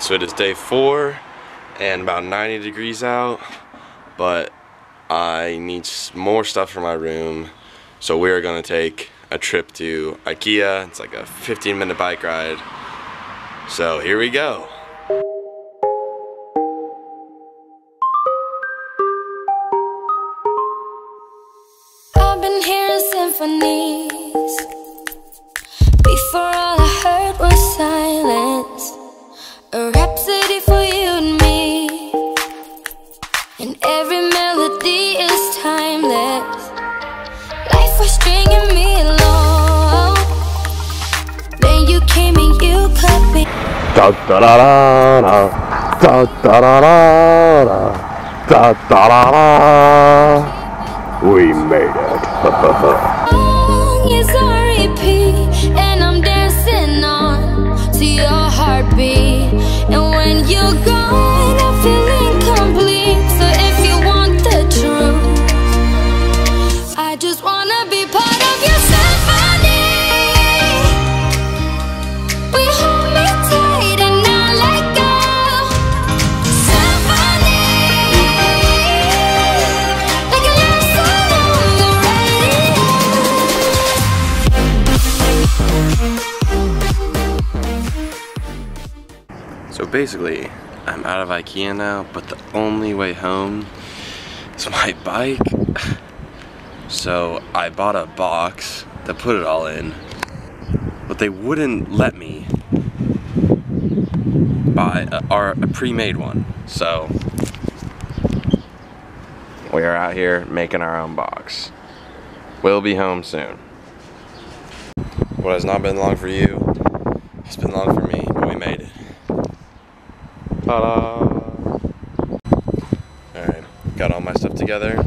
Alright, so it is day 4 and about 90 degrees out, but I need more stuff for my room, so we're gonna take a trip to IKEA. It's like a 15-minute bike ride, so here we go. I've been hearing symphonies. Before all I heard was silence. A rhapsody for you and me. And every melody is timeless. Life was stringing me along. Then you came and you cut me. Da da da da da da da da da da da da. We made it. Song is on repeat, and I'm dancing on to your heartbeat. And when you're gone, I feel incomplete. So if you want the truth, I just wanna be part of your symphony. We hold me tight and not let go. Symphony, like a love song on the radio. So basically, I'm out of IKEA now, but the only way home is my bike. So I bought a box to put it all in, but they wouldn't let me buy a pre-made one. So we are out here making our own box. We'll be home soon. What has not been long for you, it's been long for me, but we made it. Ta-da! Alright, got all my stuff together.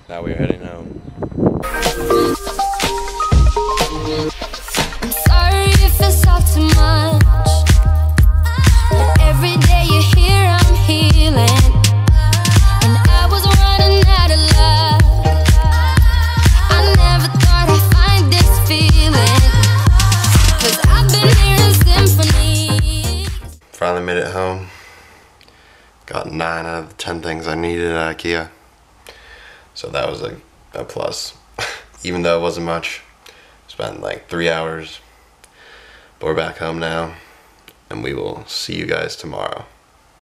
Now we are heading home. I'm sorry if it's all too much, but every day you're here I'm healing. And I was running out of love. I never thought I'd find this feeling, 'cause I've been hearing symphonies. Finally made it home. Got 9 out of the 10 things I needed at IKEA. So that was a plus. Even though it wasn't much. Spent like 3 hours. But we're back home now. And we will see you guys tomorrow.